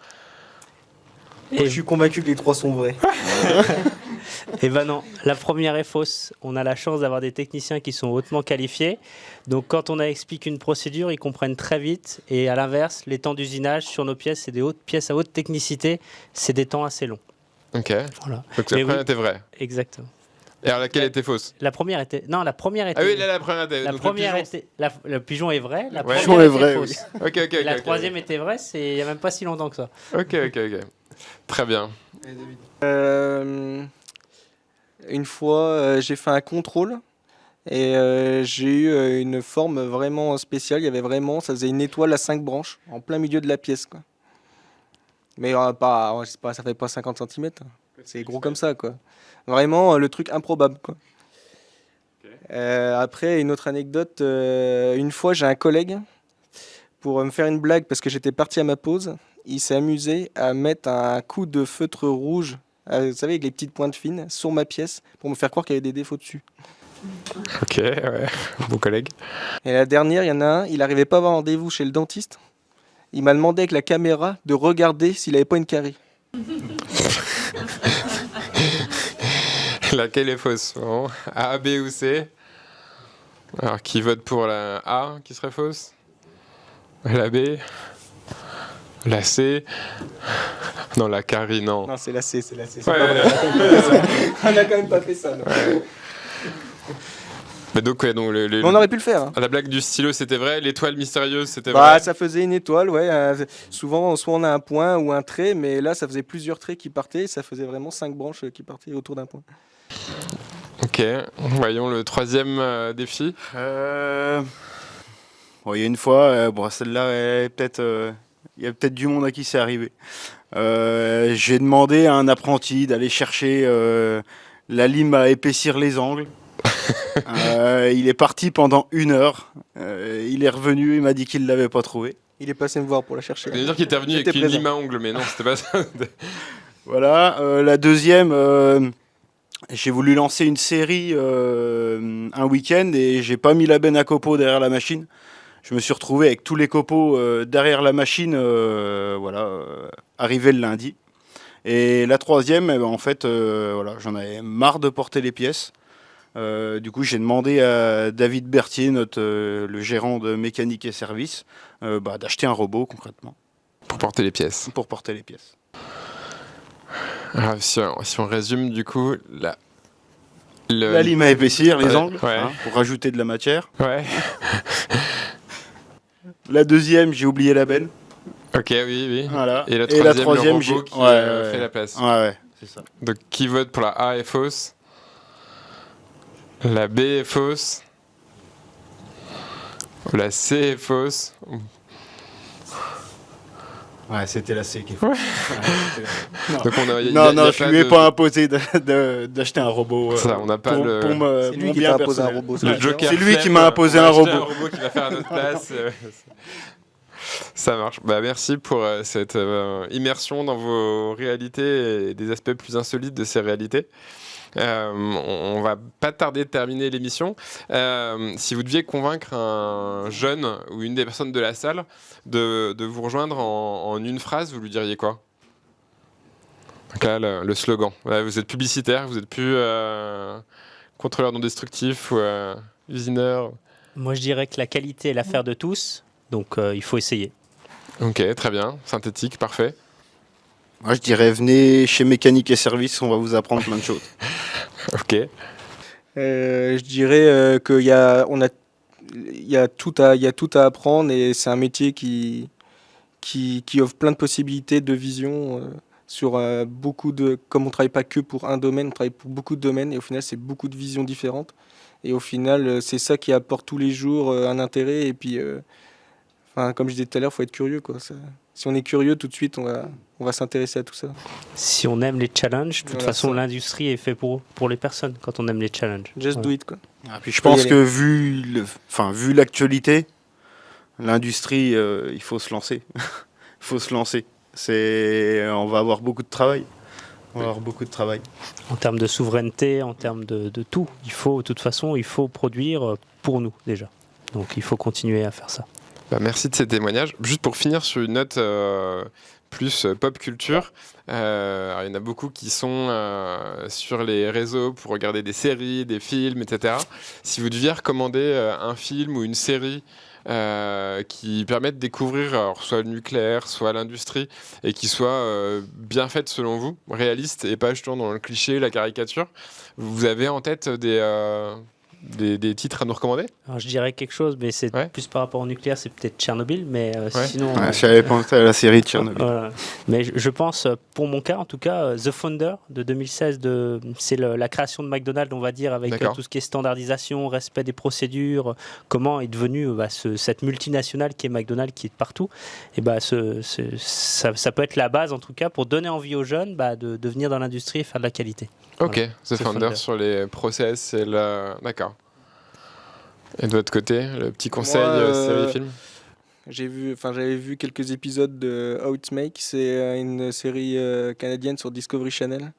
Et je suis convaincu que les 3 sont vrais. Eh ben non, la première est fausse. On a la chance d'avoir des techniciens qui sont hautement qualifiés. Donc quand on explique une procédure, ils comprennent très vite. Et à l'inverse, les temps d'usinage sur nos pièces, c'est des pièces à haute technicité. C'est des temps assez longs. Ok. Voilà. Donc la première était vraie. Exactement. Et alors laquelle était fausse? La première était... Non, la première était... Ah oui, là la première était... La donc, première le pigeon... était... Le pigeon est vrai. La Ouais. première Pigeon est était vrai, fausse. Ok. Et la 3e était vraie, il n'y a même pas si longtemps que ça. Ok. Très bien. Une fois, j'ai fait un contrôle et j'ai eu une forme vraiment spéciale. Il y avait vraiment, ça faisait une étoile à 5 branches en plein milieu de la pièce, quoi. Mais ça fait pas 50 cm. C'est gros comme ça, quoi. Vraiment le truc improbable, quoi. Après, une autre anecdote. Une fois, j'ai un collègue pour me faire une blague parce que j'étais parti à ma pause. Il s'est amusé à mettre un coup de feutre rouge, vous savez, avec les petites pointes fines, sur ma pièce pour me faire croire qu'il y avait des défauts dessus. Ok, ouais. Bon collègue. Et la dernière, il y en a un, il n'arrivait pas à avoir rendez-vous chez le dentiste. Il m'a demandé avec la caméra de regarder s'il n'avait pas une carie. Laquelle est fausse? Bon. A, B ou C? Alors qui vote pour la A qui serait fausse? La B? La C? Non, la carie, non. Non, c'est la C, c'est la C. Ouais. On n'a quand même pas fait ça. Non. Mais donc, ouais, donc Mais on aurait pu le faire. Hein. La blague du stylo, c'était vrai. L'étoile mystérieuse, c'était vrai. Ça faisait une étoile, ouais. Souvent, soit on a un point ou un trait, mais là, ça faisait plusieurs traits qui partaient. Ça faisait vraiment 5 branches qui partaient autour d'un point. Ok, voyons le 3e défi. Il y a une fois, celle-là, il y a peut-être du monde à qui c'est arrivé. J'ai demandé à un apprenti d'aller chercher la lime à épaissir les angles. Il est parti pendant 1 heure. Il est revenu, il m'a dit qu'il ne l'avait pas trouvé. Il est passé me voir pour la chercher. Je veux dire qu'il était revenu avec une lime à ongles, mais non, c'était pas ça. Voilà, la deuxième, j'ai voulu lancer une série un week-end et j'ai pas mis la benne à copeaux derrière la machine. Je me suis retrouvé avec tous les copeaux derrière la machine, arrivé le lundi. Et la 3e, en fait, j'en avais marre de porter les pièces. Du coup, j'ai demandé à David Berthier, le gérant de mécanique et service, d'acheter un robot concrètement. Pour porter les pièces. Pour porter les pièces. Alors, si on résume, du coup, la lime à épaissir, les angles, ouais. Pour rajouter de la matière. Ouais. La deuxième, j'ai oublié la benne. Ok, oui. Voilà. Et la la troisième, le j'ai- robot qui ouais, fait la place. Ouais, c'est ça. Donc, qui vote pour la A est fausse. La B est fausse. La C est fausse. Ouais, c'était la C qui est fausse. Non, Donc on a, je lui ai pas imposé d'acheter un robot. Ça, on n'a pas le... C'est lui qui t'a imposé un robot. Le Joker C'est lui qui flemme, m'a imposé on va un acheter robot. un robot qui va faire à notre place. Ça marche. Bah, merci pour cette immersion dans vos réalités et des aspects plus insolites de ces réalités. On va pas tarder de terminer l'émission. Si vous deviez convaincre un jeune ou une des personnes de la salle de vous rejoindre en une phrase, vous lui diriez quoi? Donc là, le slogan. Là, vous êtes publicitaire, vous n'êtes plus contrôleur non destructif ou usineur. Moi, je dirais que la qualité est l'affaire de tous, donc il faut essayer. Ok, très bien. Synthétique, parfait. Moi, je dirais, venez chez Mécanique et Services, on va vous apprendre plein de choses. Ok. Je dirais qu'il y a, il y a tout à apprendre et c'est un métier qui offre plein de possibilités de vision sur beaucoup de... Comme on ne travaille pas que pour un domaine, on travaille pour beaucoup de domaines et au final, c'est beaucoup de visions différentes. Et au final, c'est ça qui apporte tous les jours un intérêt. Et puis, comme je disais tout à l'heure, il faut être curieux, quoi. Si on est curieux, tout de suite, on va s'intéresser à tout ça. Si on aime les challenges, de toute Voilà, façon, ça. l'industrie est faite pour les personnes quand on aime les challenges. Just do it, quoi. Ah, puis je Faut y pense aller. que vu l'actualité, l'industrie, il faut se lancer. Il faut se lancer. On va avoir beaucoup de travail. On va avoir beaucoup de travail. En termes de souveraineté, en termes de tout, de toute façon, il faut produire pour nous déjà. Donc il faut continuer à faire ça. Bah, merci de ces témoignages. Juste pour finir sur une note plus pop culture, alors, il y en a beaucoup qui sont sur les réseaux pour regarder des séries, des films, etc. Si vous deviez recommander un film ou une série qui permettent de découvrir alors, soit le nucléaire, soit l'industrie, et qui soit bien faite selon vous, réaliste et pas justement dans le cliché, la caricature, vous avez en tête des titres à nous recommander? Alors je dirais quelque chose, mais c'est plus par rapport au nucléaire, c'est peut-être Tchernobyl, mais sinon... Ouais, j'avais pensé à la série de Tchernobyl. Voilà. Mais je pense, pour mon cas en tout cas, The Founder de 2016, c'est la création de McDonald's, on va dire, avec tout ce qui est standardisation, respect des procédures, comment est devenue cette multinationale qui est McDonald's, qui est partout. Et ça peut être la base en tout cas pour donner envie aux jeunes de venir dans l'industrie et faire de la qualité. Ok, Voilà. The Founder sur les process et D'accord. Et de votre côté, le petit conseil série film? J'avais vu quelques épisodes de How It's Make, c'est une série canadienne sur Discovery Channel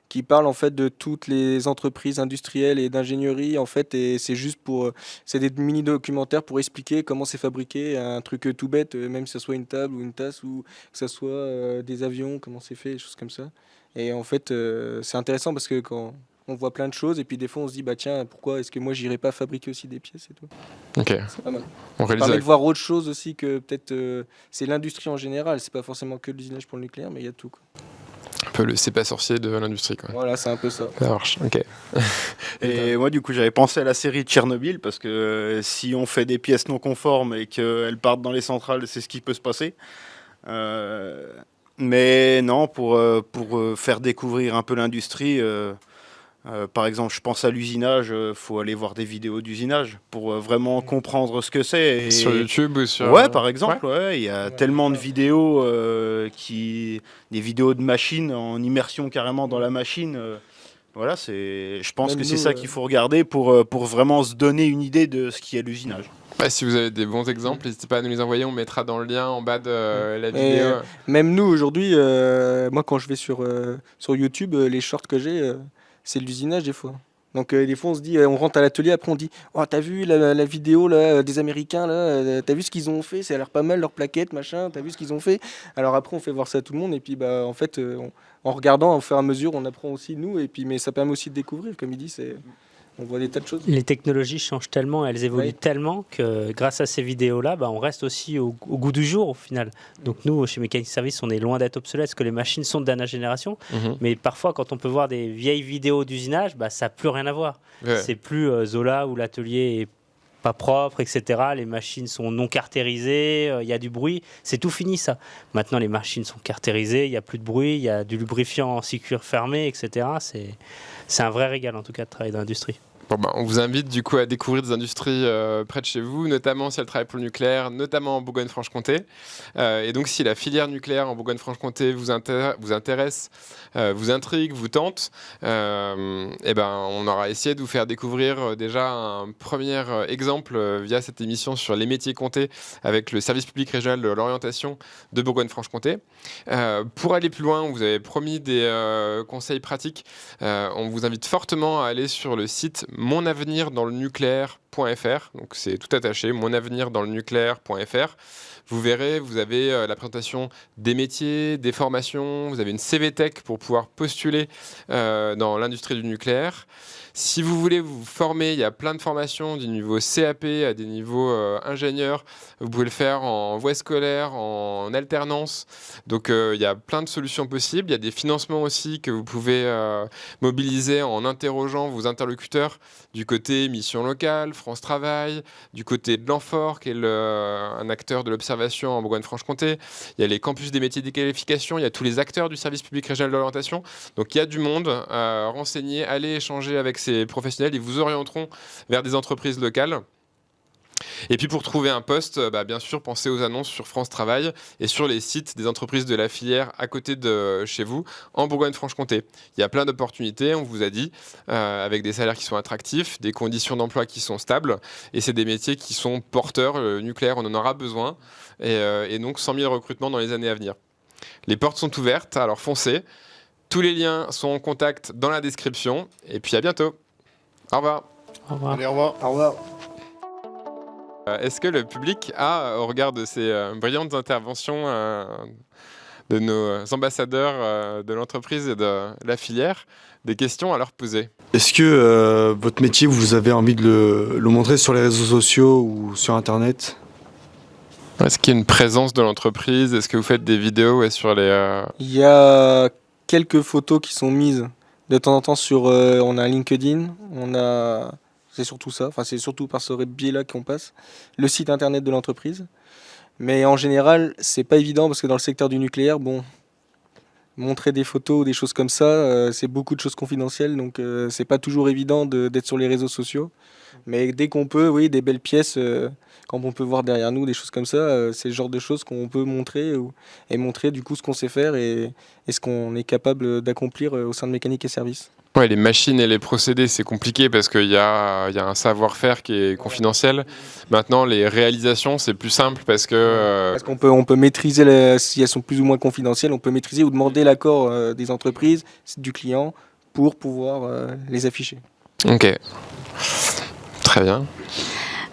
qui parle en fait de toutes les entreprises industrielles et d'ingénierie en fait, et c'est des mini documentaires pour expliquer comment c'est fabriqué, un truc tout bête, même que ce soit une table ou une tasse ou que ce soit des avions, comment c'est fait, des choses comme ça. Et en fait, c'est intéressant parce que quand on voit plein de choses et puis des fois on se dit bah tiens, pourquoi est-ce que moi j'irais pas fabriquer aussi des pièces et tout. Ok. C'est pas mal. On Ça permet de voir autre chose aussi que peut-être c'est l'industrie en général, c'est pas forcément que l'usinage pour le nucléaire, mais il y a tout, quoi. Un peu le c'est pas sorcier de l'industrie, quoi. Voilà, c'est un peu ça. Ça marche, ok. Et moi, du coup, j'avais pensé à la série de Tchernobyl parce que si on fait des pièces non conformes et qu'elles partent dans les centrales, c'est ce qui peut se passer. Mais non, pour faire découvrir un peu l'industrie, par exemple, je pense à l'usinage, faut aller voir des vidéos d'usinage pour vraiment comprendre ce que c'est. Et... Sur YouTube ou sur... Ouais, par exemple, il y a tellement de vidéos, des vidéos de machines en immersion carrément dans la machine. Voilà, je pense Même que c'est nous, ça qu'il faut regarder pour vraiment se donner une idée de ce qu'est l'usinage. Si vous avez des bons exemples, n'hésitez pas à nous les envoyer, on mettra dans le lien en bas de la vidéo. Même nous, aujourd'hui, moi quand je vais sur YouTube, les shorts que j'ai, c'est de l'usinage des fois. Donc des fois on se dit, on rentre à l'atelier, après on dit oh t'as vu la vidéo là, des Américains là, t'as vu ce qu'ils ont fait, ça a l'air pas mal leur plaquette, machin, t'as vu ce qu'ils ont fait. Alors après on fait voir ça à tout le monde et puis en fait en regardant au fur et à mesure on apprend aussi nous, et puis mais ça permet aussi de découvrir, comme il dit, on voit des tas de choses. Les technologies changent tellement, elles évoluent tellement que grâce à ces vidéos-là, on reste aussi au goût du jour au final. Donc nous, chez Mécanique Service, on est loin d'être obsolète parce que les machines sont de dernière génération. Mais parfois, quand on peut voir des vieilles vidéos d'usinage, ça n'a plus rien à voir. C'est plus Zola où l'atelier est pas propres, etc. Les machines sont non caractérisées, il y a du bruit. C'est tout fini ça. Maintenant, les machines sont caractérisées, il n'y a plus de bruit, il y a du lubrifiant en cycle fermé, etc. C'est un vrai régal en tout cas de travailler dans l'industrie. Bon, on vous invite du coup à découvrir des industries près de chez vous, notamment si elles travaillent pour le nucléaire, notamment en Bourgogne-Franche-Comté. Et donc si la filière nucléaire en Bourgogne-Franche-Comté vous intéresse, vous intrigue, vous tente, on aura essayé de vous faire découvrir déjà un premier exemple via cette émission sur les métiers comptés avec le service public régional de l'orientation de Bourgogne-Franche-Comté. Pour aller plus loin, on vous avait promis des conseils pratiques. On vous invite fortement à aller sur le site monavenirdans-le-nucléaire.fr, donc c'est tout attaché, monavenirdans-le-nucléaire.fr. Vous verrez, vous avez la présentation des métiers, des formations, vous avez une CVTech pour pouvoir postuler dans l'industrie du nucléaire. Si vous voulez vous former, il y a plein de formations du niveau CAP à des niveaux ingénieurs. Vous pouvez le faire en voie scolaire, en alternance. Donc il y a plein de solutions possibles. Il y a des financements aussi que vous pouvez mobiliser en interrogeant vos interlocuteurs du côté mission locale, France Travail, du côté de l'Anfor, qui est un acteur de l'observation en Bourgogne-Franche-Comté. Il y a les campus des métiers des qualifications, il y a tous les acteurs du service public régional de l'orientation. Donc il y a du monde à renseigner, allez échanger avec ces professionnels, ils vous orienteront vers des entreprises locales. Et puis pour trouver un poste, bien sûr, pensez aux annonces sur France Travail et sur les sites des entreprises de la filière à côté de chez vous, en Bourgogne-Franche-Comté. Il y a plein d'opportunités, on vous a dit, avec des salaires qui sont attractifs, des conditions d'emploi qui sont stables, et c'est des métiers qui sont porteurs. Le nucléaire, on en aura besoin, et donc 100 000 recrutements dans les années à venir. Les portes sont ouvertes, alors foncez. Tous les liens sont en contact dans la description, et puis à bientôt. Au revoir. Au revoir. Allez, au revoir. Au revoir. Est-ce que le public a, au regard de ces brillantes interventions de nos ambassadeurs de l'entreprise et de la filière, des questions à leur poser? Est-ce que votre métier, vous avez envie de le montrer sur les réseaux sociaux ou sur Internet? Est-ce qu'il y a une présence de l'entreprise? Est-ce que vous faites des vidéos sur les... Il y a quelques photos qui sont mises de temps en temps sur... on a un LinkedIn, c'est surtout ça, enfin c'est surtout par ce biais-là qu'on passe, le site internet de l'entreprise. Mais en général, c'est pas évident parce que dans le secteur du nucléaire, montrer des photos ou des choses comme ça, c'est beaucoup de choses confidentielles, donc c'est pas toujours évident d'être sur les réseaux sociaux. Mais dès qu'on peut, oui, des belles pièces, quand on peut voir derrière nous des choses comme ça, c'est le genre de choses qu'on peut montrer et montrer du coup ce qu'on sait faire et ce qu'on est capable d'accomplir au sein de Mécanique et Services. Ouais, les machines et les procédés, c'est compliqué parce qu'il y a un savoir-faire qui est confidentiel. Maintenant, les réalisations, c'est plus simple parce que... Parce on peut maîtriser, si elles sont plus ou moins confidentielles, on peut maîtriser ou demander l'accord des entreprises, du client, pour pouvoir les afficher. Ok, très bien.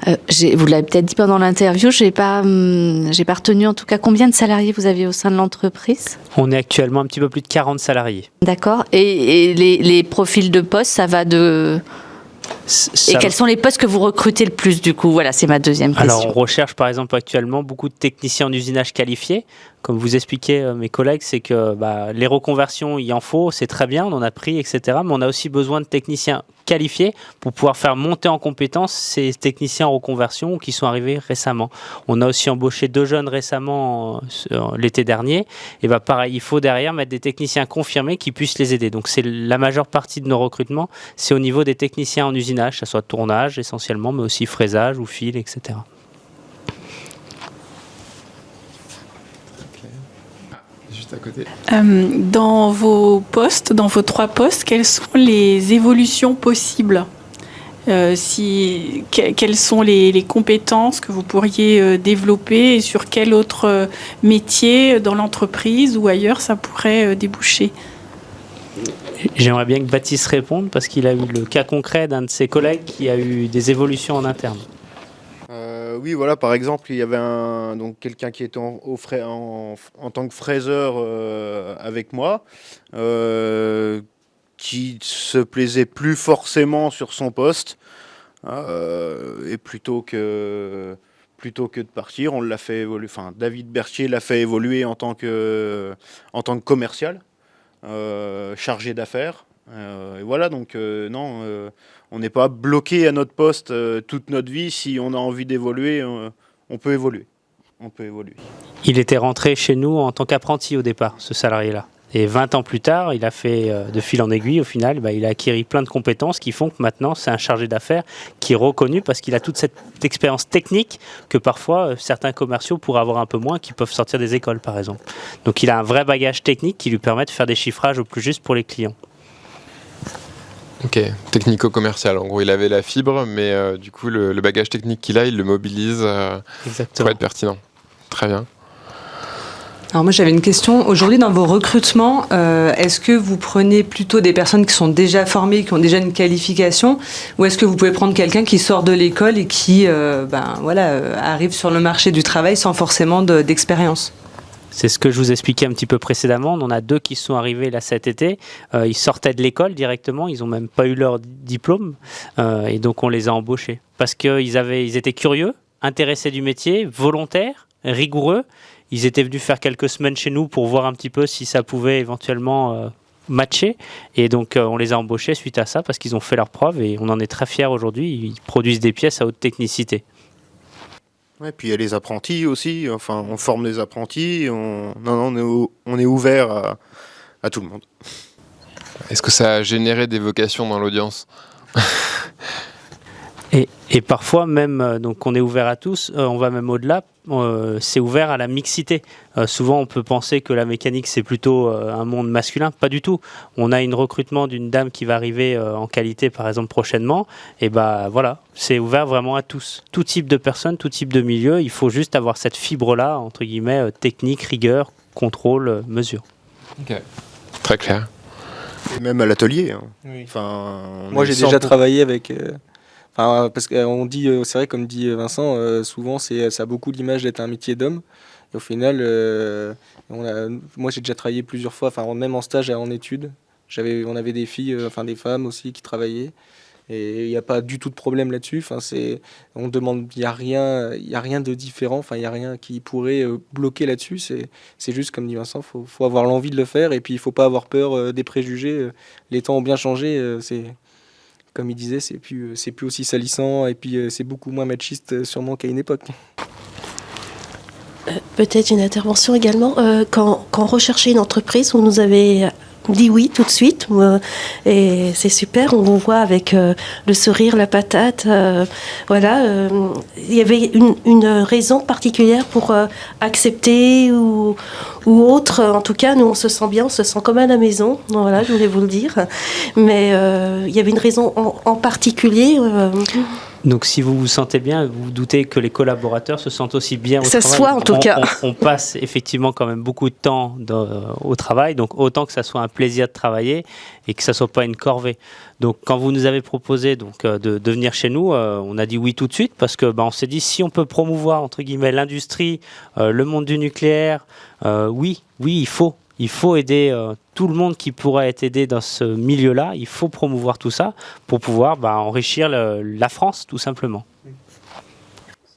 Vous l'avez peut-être dit pendant l'interview, j'ai pas retenu en tout cas combien de salariés vous avez au sein de l'entreprise. On est actuellement un petit peu plus de 40 salariés. D'accord. Et les profils de poste, ça va de... Et quels sont les postes que vous recrutez le plus du coup? Voilà, c'est ma deuxième question. Alors on recherche par exemple actuellement beaucoup de techniciens en usinage qualifiés. Comme vous expliquaient mes collègues, c'est que les reconversions, il en faut, c'est très bien, on en a pris, etc. Mais on a aussi besoin de techniciens qualifiés pour pouvoir faire monter en compétence ces techniciens en reconversion qui sont arrivés récemment. On a aussi embauché 2 jeunes récemment l'été dernier. Et pareil, il faut derrière mettre des techniciens confirmés qui puissent les aider. Donc c'est la majeure partie de nos recrutements, c'est au niveau des techniciens en usinage, que ce soit tournage essentiellement, mais aussi fraisage ou fil, etc. Juste à côté. Dans vos postes, dans vos 3 postes, quelles sont les évolutions possibles? Quelles sont les compétences que vous pourriez développer et sur quel autre métier dans l'entreprise ou ailleurs ça pourrait déboucher? J'aimerais bien que Baptiste réponde parce qu'il a eu le cas concret d'un de ses collègues qui a eu des évolutions en interne. Oui, voilà, par exemple, il y avait quelqu'un qui était en tant que fraiseur avec moi, qui se plaisait plus forcément sur son poste, et plutôt que de partir, on l'a fait évoluer. Enfin, David Berthier l'a fait évoluer en tant que commercial, chargé d'affaires. Et voilà, donc non, on n'est pas bloqué à notre poste toute notre vie. Si on a envie d'évoluer, on peut évoluer. Il était rentré chez nous en tant qu'apprenti au départ, ce salarié-là. Et 20 ans plus tard, il a fait de fil en aiguille. Au final, il a acquis plein de compétences qui font que maintenant, c'est un chargé d'affaires qui est reconnu parce qu'il a toute cette expérience technique que parfois, certains commerciaux pourraient avoir un peu moins, qui peuvent sortir des écoles, par exemple. Donc, il a un vrai bagage technique qui lui permet de faire des chiffrages au plus juste pour les clients. Ok, technico-commercial. En gros, il avait la fibre, mais du coup, le bagage technique qu'il a, il le mobilise pour être pertinent. Très bien. Alors moi j'avais une question. Aujourd'hui dans vos recrutements, est-ce que vous prenez plutôt des personnes qui sont déjà formées, qui ont déjà une qualification, ou est-ce que vous pouvez prendre quelqu'un qui sort de l'école et qui arrive sur le marché du travail sans forcément d'expérience ? C'est ce que je vous expliquais un petit peu précédemment. On en a 2 qui sont arrivés là cet été. Ils sortaient de l'école directement. Ils n'ont même pas eu leur diplôme. Et donc on les a embauchés. Parce qu'ils étaient curieux, intéressés du métier, volontaires, rigoureux. Ils étaient venus faire quelques semaines chez nous pour voir un petit peu si ça pouvait éventuellement matcher. Et donc, on les a embauchés suite à ça parce qu'ils ont fait leurs preuves et on en est très fiers aujourd'hui. Ils produisent des pièces à haute technicité. Ouais, puis il y a les apprentis aussi. Enfin, on forme les apprentis. On est ouvert à tout le monde. Est-ce que ça a généré des vocations dans l'audience ? Et parfois même, donc on est ouvert à tous, on va même au-delà, c'est ouvert à la mixité. Souvent on peut penser que la mécanique c'est plutôt un monde masculin, pas du tout. On a une recrutement d'une dame qui va arriver en qualité par exemple prochainement, et voilà, c'est ouvert vraiment à tous. Tout type de personnes, tout type de milieu, il faut juste avoir cette fibre-là, entre guillemets, technique, rigueur, contrôle, mesure. Ok, très clair. Et même à l'atelier. Oui. Enfin, moi j'ai déjà travaillé avec... parce qu'on dit, c'est vrai, comme dit Vincent, souvent ça a beaucoup l'image d'être un métier d'homme. Et au final, moi j'ai déjà travaillé plusieurs fois, même en stage et en études. On avait des filles, des femmes aussi qui travaillaient. Et il n'y a pas du tout de problème là-dessus. On demande, il n'y a rien de différent. Il n'y a rien qui pourrait bloquer là-dessus. C'est juste, comme dit Vincent, faut avoir l'envie de le faire. Et puis il ne faut pas avoir peur des préjugés. Les temps ont bien changé. Comme il disait, c'est plus aussi salissant et puis c'est beaucoup moins machiste sûrement qu'à une époque. Peut-être une intervention également. Quand on recherchait une entreprise, vous nous avez dit oui tout de suite et c'est super, on vous voit avec le sourire, la patate. Il y avait une raison particulière pour accepter ou autre. En tout cas, nous on se sent bien, on se sent comme à la maison. Voilà, je voulais vous le dire. Mais il y avait une raison en particulier. Donc si vous vous sentez bien, vous vous doutez que les collaborateurs se sentent aussi bien au travail. Ça soit en tout cas. On passe effectivement quand même beaucoup de temps au travail, donc autant que ça soit un plaisir de travailler et que ça soit pas une corvée. Donc quand vous nous avez proposé de venir chez nous, on a dit oui tout de suite parce que on s'est dit si on peut promouvoir entre guillemets l'industrie, le monde du nucléaire, oui, il faut aider tout le monde qui pourrait être aidé dans ce milieu-là. Il faut promouvoir tout ça pour pouvoir enrichir la France, tout simplement.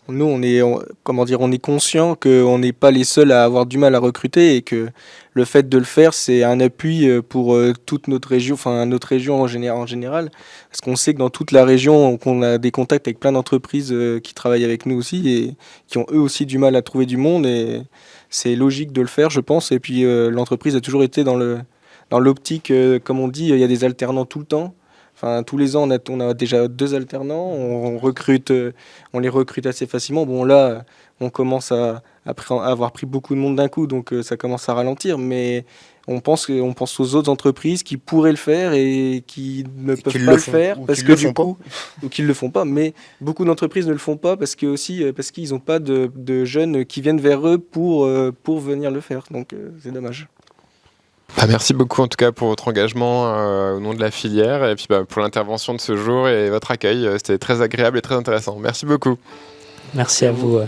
Nous, on est conscient qu'on n'est pas les seuls à avoir du mal à recruter et que le fait de le faire, c'est un appui pour toute notre région, notre région en général. Parce qu'on sait que dans toute la région, on a des contacts avec plein d'entreprises qui travaillent avec nous aussi et qui ont eux aussi du mal à trouver du monde. Et c'est logique de le faire, je pense. Et puis l'entreprise a toujours été dans l'optique, comme on dit, il y a des alternants tout le temps. Tous les ans, on a déjà 2 alternants, on les recrute assez facilement. Bon, là, on commence à avoir pris beaucoup de monde d'un coup, donc ça commence à ralentir. Mais on pense aux autres entreprises qui pourraient le faire et qui ne peuvent pas le faire parce que du coup, ou qu'ils le font pas. Mais beaucoup d'entreprises ne le font pas parce qu'ils n'ont pas de jeunes qui viennent vers eux pour venir le faire. Donc c'est dommage. Merci beaucoup en tout cas pour votre engagement au nom de la filière et puis pour l'intervention de ce jour et votre accueil. C'était très agréable et très intéressant. Merci beaucoup. Merci à vous.